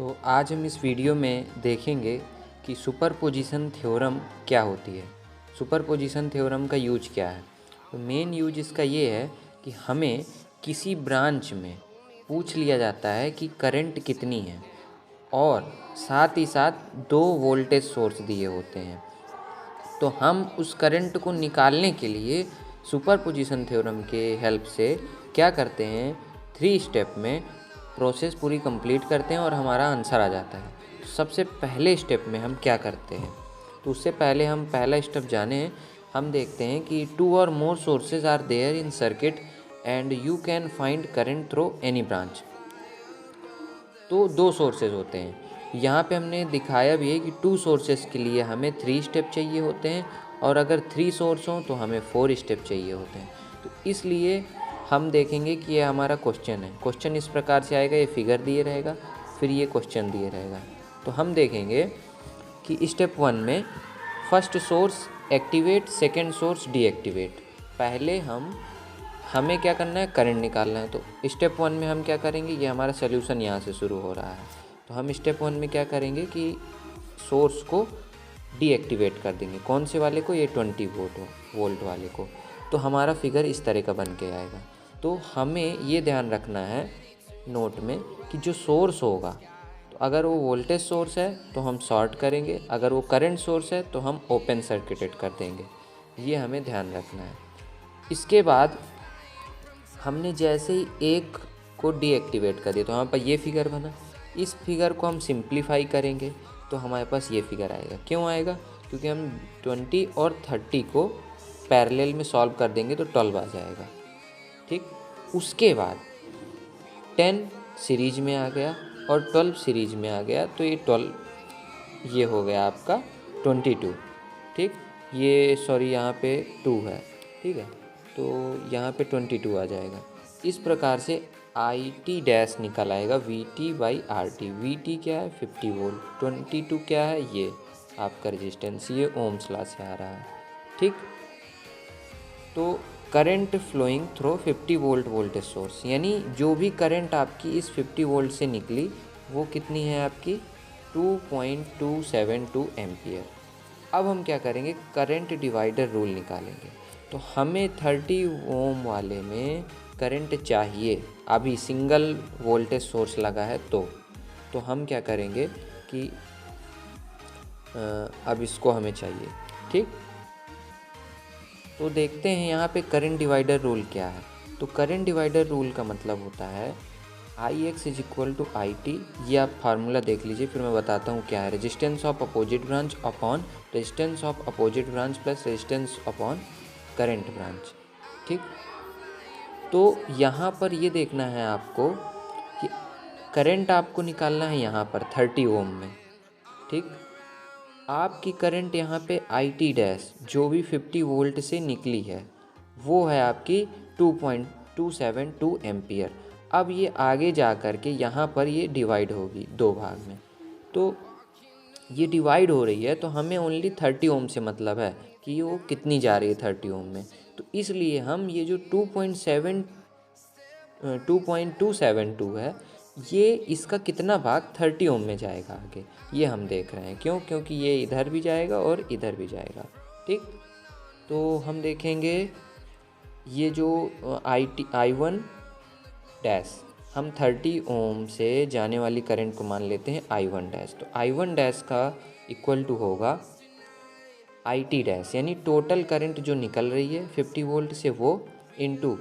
तो आज हम इस वीडियो में देखेंगे कि सुपरपोजिशन थ्योरम क्या होती है। सुपरपोजिशन थ्योरम का यूज क्या है। तो मेन यूज इसका ये है कि हमें किसी ब्रांच में पूछ लिया जाता है कि करंट कितनी है और साथ ही साथ 2 वोल्टेज सोर्स दिए होते हैं। तो हम उस करंट को निकालने के लिए सुपरपोजिशन थ्योरम के हेल्प से क्या करते हैं, 3 स्टेप में प्रोसेस पूरी कंप्लीट करते हैं और हमारा आंसर आ जाता है। तो सबसे पहले स्टेप में हम क्या करते हैं, तो उससे पहले हम पहला स्टेप जाने। हम देखते हैं कि 2 और more sources are there in circuit and you can find current through any branch. तो 2 सोर्सेज होते हैं। यहाँ पे हमने दिखाया भी है कि 2 सोर्सेज के लिए हमें 3 स्टेप चाहिए होते हैं और अगर 3 सोर्स हों तो हमें 4 स्टेप चाहिए होते हैं। तो इसलिए हम देखेंगे कि ये हमारा क्वेश्चन है। क्वेश्चन इस प्रकार से आएगा, ये फिगर दिए रहेगा, फिर ये क्वेश्चन दिए रहेगा। तो हम देखेंगे कि स्टेप 1 में first source activate, second source deactivate. पहले हमें क्या करना है, करंट निकालना है। तो स्टेप 1 में हम क्या करेंगे, ये हमारा सोल्यूशन यहाँ से शुरू हो रहा है। तो हम स्टेप 1 में क्या करेंगे कि सोर्स को डीएक्टिवेट कर देंगे। कौन से वाले को, ये 20 वोल्ट वाले को। तो हमारा फिगर इस तरह का बन के आएगा। तो हमें ये ध्यान रखना है नोट में कि जो सोर्स होगा, तो अगर वो वोल्टेज सोर्स है तो हम शॉर्ट करेंगे, अगर वो करंट सोर्स है तो हम ओपन सर्किटेड कर देंगे। ये हमें ध्यान रखना है। इसके बाद हमने जैसे ही एक को डीएक्टिवेट कर दिया तो हमारे पास ये फिगर बना। इस फिगर को हम सिंप्लीफाई करेंगे तो हमारे पास ये फिगर आएगा। क्यों आएगा, क्योंकि हम 20 और 30 को पैरेलल में सॉल्व कर देंगे तो 12 आ जाएगा। ठीक, उसके बाद 10 सीरीज में आ गया और 12 सीरीज में आ गया, तो ये 12 ये हो गया आपका 22। ठीक, ये सॉरी यहाँ पे 2 है, ठीक है, तो यहाँ पे 22 आ जाएगा। इस प्रकार से IT डैश निकल आएगा VT/RT। VT क्या है, 50 वोल्ट। 22 क्या है, ये आपका रेजिस्टेंस, ये ओम्स लॉ से आ रहा है। ठीक, तो current flowing through 50 volt voltage source, यानी जो भी करंट आपकी इस 50 वोल्ट से निकली वो कितनी है आपकी, 2.272 एम्पियर। अब हम क्या करेंगे, करंट डिवाइडर रूल निकालेंगे। तो हमें 30 ओम वाले में करंट चाहिए, अभी सिंगल वोल्टेज सोर्स लगा है तो हम क्या करेंगे कि अब इसको हमें चाहिए। ठीक, तो देखते हैं यहाँ पे करंट डिवाइडर रूल क्या है। तो करंट डिवाइडर रूल का मतलब होता है IX = IT। ये आप फार्मूला देख लीजिए, फिर मैं बताता हूँ क्या है। Resistance of opposite branch upon resistance of opposite branch plus resistance upon current branch. ठीक, तो यहाँ पर ये देखना है आपको कि करंट आपको निकालना है यहाँ पर 30 ओम में। ठीक, आपकी करंट यहाँ पे IT डैश जो भी 50 वोल्ट से निकली है वो है आपकी 2.272 एम्पियर। अब ये आगे जा कर के यहाँ पर ये डिवाइड होगी 2 भाग में। तो ये डिवाइड हो रही है तो हमें ओनली 30 ओम से मतलब है कि वो कितनी जा रही है 30 ओम में। तो इसलिए हम ये जो 2.272 है, ये इसका कितना भाग 30 ओम में जाएगा आगे, ये हम देख रहे हैं। क्यों, क्योंकि ये इधर भी जाएगा और इधर भी जाएगा। ठीक, तो हम देखेंगे ये जो I1 डैश, हम 30 ओम से जाने वाली करंट को मान लेते हैं I1 डैश। तो I1 डैश का इक्वल टू होगा IT डैश, यानी टोटल करंट जो निकल रही है 50 वोल्ट से वो इनटू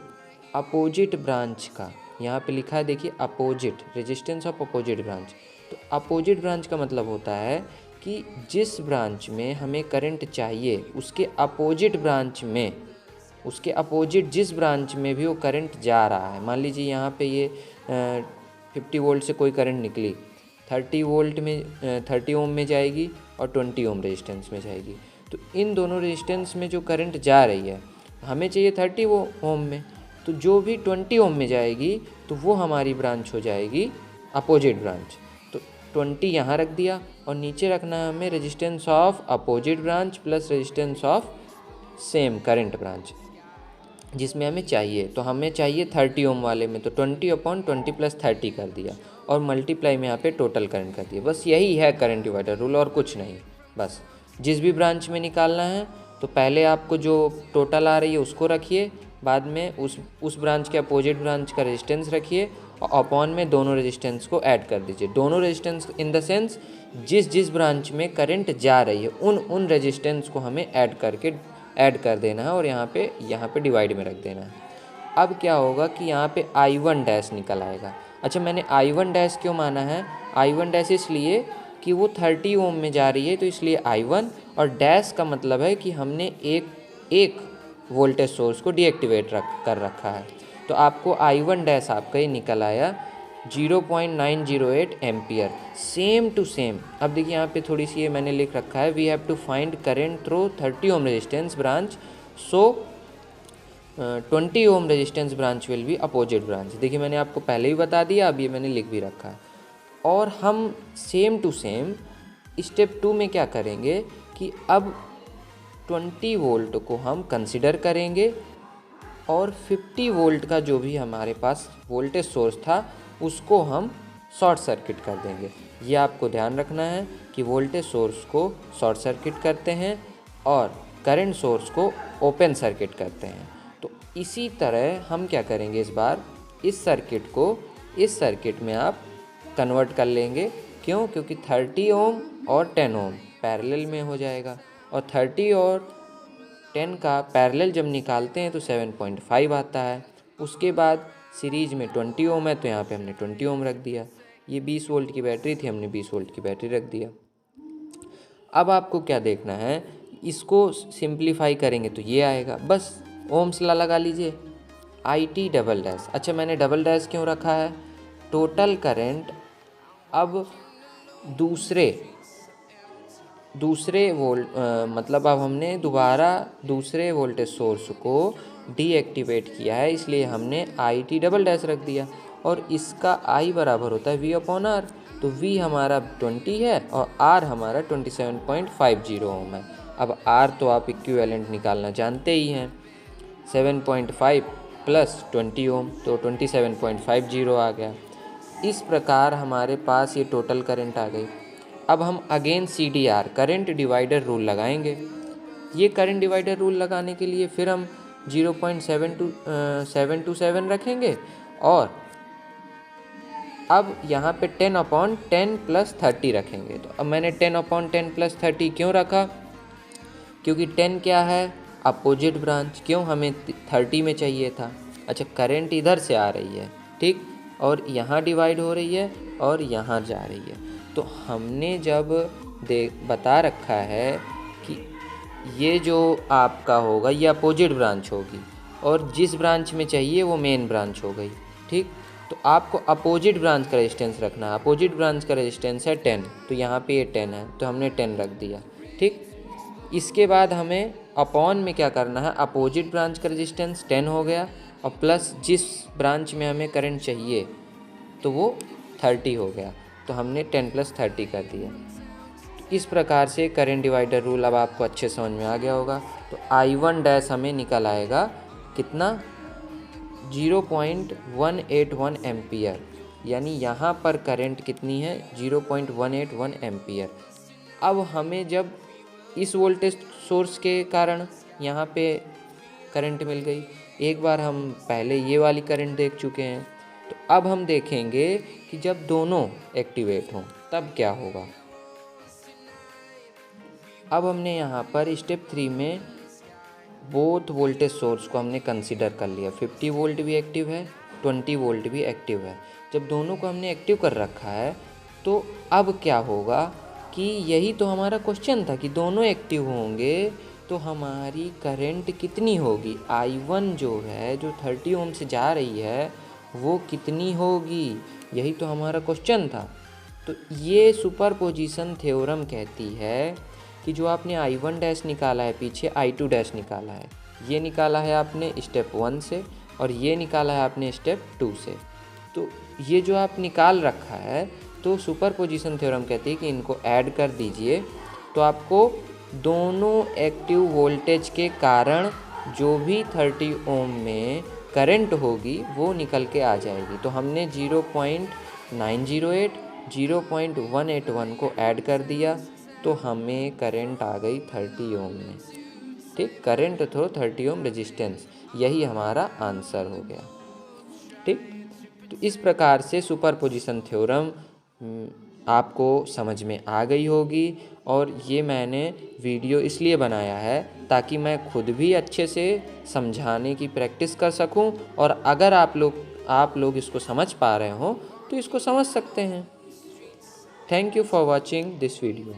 अपोजिट ब्रांच का, यहाँ पे लिखा है देखिए opposite, resistance of opposite branch. तो अपोजिट ब्रांच का मतलब होता है कि जिस ब्रांच में हमें करंट चाहिए उसके अपोजिट ब्रांच में, उसके अपोजिट जिस ब्रांच में भी वो करंट जा रहा है। मान लीजिए यहाँ पे ये 50 वोल्ट से कोई करंट निकली, 30 वोल्ट में 30 ओम में जाएगी और 20 ओम रेजिस्टेंस में जाएगी। तो इन दोनों रेजिस्टेंस में जो करंट जा रही है हमें चाहिए 30 ओम में, तो जो भी 20 ओम में जाएगी तो वो हमारी ब्रांच हो जाएगी अपोजिट ब्रांच। तो 20 यहाँ रख दिया और नीचे रखना है हमें resistance of opposite branch plus resistance of same current branch जिसमें हमें चाहिए। तो हमें चाहिए 30 ओम वाले में, तो 20/20 + 30 कर दिया और मल्टीप्लाई में यहाँ पे टोटल करंट कर दिया। बस यही है करंट डिवाइडर रूल और कुछ नहीं। बस जिस भी ब्रांच में निकालना है तो पहले आपको जो टोटल आ रही है उसको रखिए, बाद में उस ब्रांच के अपोजिट ब्रांच का रेजिस्टेंस रखिए और अपॉन में दोनों रेजिस्टेंस को ऐड कर दीजिए। दोनों रेजिस्टेंस इन द सेंस जिस ब्रांच में करंट जा रही है उन रेजिस्टेंस को हमें ऐड कर देना है और यहाँ पे डिवाइड में रख देना है। अब क्या होगा कि यहाँ पे I1 डैश निकल आएगा। अच्छा, मैंने I1 डैश क्यों माना है? I1 डैश इसलिए कि वो 30 ओम में जा रही है तो इसलिए I1, और डैश का मतलब है कि हमने एक वोल्टेज सोर्स को डीएक्टिवेट कर रखा है। तो आपको I1 डैश आपका ये निकल आया 0.908 एम्पियर। Same to same. अब देखिए यहाँ पे थोड़ी सी ये मैंने लिख रखा है, we have to find current through 30 ohm resistance branch, so 20 ohm resistance branch will be opposite branch. देखिए मैंने आपको पहले ही बता दिया, अब ये मैंने लिख भी रखा है। और हम सेम टू सेम स्टेप 2 में क्या करेंगे कि अब 20 वोल्ट को हम कंसिडर करेंगे और 50 वोल्ट का जो भी हमारे पास वोल्टेज सोर्स था उसको हम शॉर्ट सर्किट कर देंगे। ये आपको ध्यान रखना है कि वोल्टेज सोर्स को शॉर्ट सर्किट करते हैं और करंट सोर्स को ओपन सर्किट करते हैं। तो इसी तरह हम क्या करेंगे, इस बार इस सर्किट को इस सर्किट में आप कन्वर्ट कर लेंगे। क्यों? क्योंकि 30 ओम और 10 ओम पैरेलल में हो जाएगा और 30 और 10 का पैरेलल जब निकालते हैं तो 7.5 आता है। उसके बाद सीरीज में 20 ओम है तो यहाँ पे हमने 20 ओम रख दिया। ये 20 वोल्ट की बैटरी थी, हमने 20 वोल्ट की बैटरी रख दिया। अब आपको क्या देखना है, इसको सिंप्लीफाई करेंगे तो ये आएगा। बस ओम्स ला लगा लीजिए, IT डबल डैश। अच्छा, मैंने डबल डैश क्यों रखा है? टोटल करंट अब दूसरे मतलब अब हमने दोबारा दूसरे वोल्टेज सोर्स को डीएक्टिवेट किया है, इसलिए हमने IT डबल डैश रख दिया। और इसका I बराबर होता है V/R। तो V हमारा 20 है और R हमारा 27.50 ओम है। अब R तो आप इक्विवेलेंट निकालना जानते ही हैं, 7.5 प्लस 20 ओम तो 27.50 आ गया। इस प्रकार हमारे पास ये टोटल करंट आ गई। अब हम again CDR current divider rule लगाएंगे। ये करंट डिवाइडर रूल लगाने के लिए फिर हम 0.727 रखेंगे और अब यहाँ पे 10/10 प्लस 30 रखेंगे। तो अब मैंने 10/10 प्लस 30 क्यों रखा? क्योंकि 10 क्या है? Opposite branch. क्यों? हमें 30 में चाहिए था। अच्छा, करंट इधर से आ रही है, ठीक, और यहाँ डिवाइड हो रही है और यहाँ जा रही है। तो हमने जब बता रखा है कि ये जो आपका होगा ये अपोजिट ब्रांच होगी और जिस ब्रांच में चाहिए वो मेन ब्रांच हो गई, ठीक। तो आपको अपोजिट ब्रांच का रेजिस्टेंस रखना है। अपोजिट ब्रांच का रेजिस्टेंस है 10, तो यहाँ पे ये 10 है तो हमने 10 रख दिया, ठीक। इसके बाद हमें अपॉन में क्या करना है, अपोजिट ब्रांच का रेजिस्टेंस 10 हो गया और प्लस जिस ब्रांच में हमें करंट चाहिए तो वो 30 हो गया, तो हमने 10 प्लस 30 कर दिया। इस प्रकार से करंट डिवाइडर रूल अब आपको अच्छे समझ में आ गया होगा। तो I1 डैश हमें निकल आएगा कितना, 0.181 एम्पियर, यानी यहाँ पर करंट कितनी है, 0.181 एम्पियर। अब हमें जब इस वोल्टेज सोर्स के कारण यहाँ पे करंट मिल गई, एक बार हम पहले ये वाली करंट देख चुके हैं, तो अब हम देखेंगे कि जब दोनों एक्टिवेट हों तब क्या होगा। अब हमने यहाँ पर स्टेप 3 में बोथ वोल्टेज सोर्स को हमने कंसीडर कर लिया। 50 वोल्ट भी एक्टिव है, 20 वोल्ट भी एक्टिव है। जब दोनों को हमने एक्टिव कर रखा है तो अब क्या होगा कि यही तो हमारा क्वेश्चन था कि दोनों एक्टिव होंगे तो हमारी करंट कितनी होगी। I1 जो है, जो 30 ओम से जा रही है, वो कितनी होगी, यही तो हमारा क्वेश्चन था। तो ये सुपरपोजिशन थ्योरम कहती है कि जो आपने I1 डैश निकाला है, पीछे I2 डैश निकाला है, ये निकाला है आपने स्टेप 1 से और ये निकाला है आपने स्टेप 2 से। तो ये जो आप निकाल रखा है, तो सुपरपोजिशन थ्योरम कहती है कि इनको ऐड कर दीजिए तो आपको दोनों एक्टिव वोल्टेज के कारण जो भी 30 ओम में करंट होगी वो निकल के आ जाएगी। तो हमने 908 0.181 को ऐड कर दिया तो हमें करंट आ गई 30 ओम में। ठीक, करंट थ्रो 30 ओम रेजिस्टेंस, यही हमारा आंसर हो गया। ठीक, तो इस प्रकार से सुपरपोजिशन थ्योरम आपको समझ में आ गई होगी। और ये मैंने वीडियो इसलिए बनाया है ताकि मैं खुद भी अच्छे से समझाने की प्रैक्टिस कर सकूं, और अगर आप लोग इसको समझ पा रहे हो तो इसको समझ सकते हैं। Thank you for watching this video.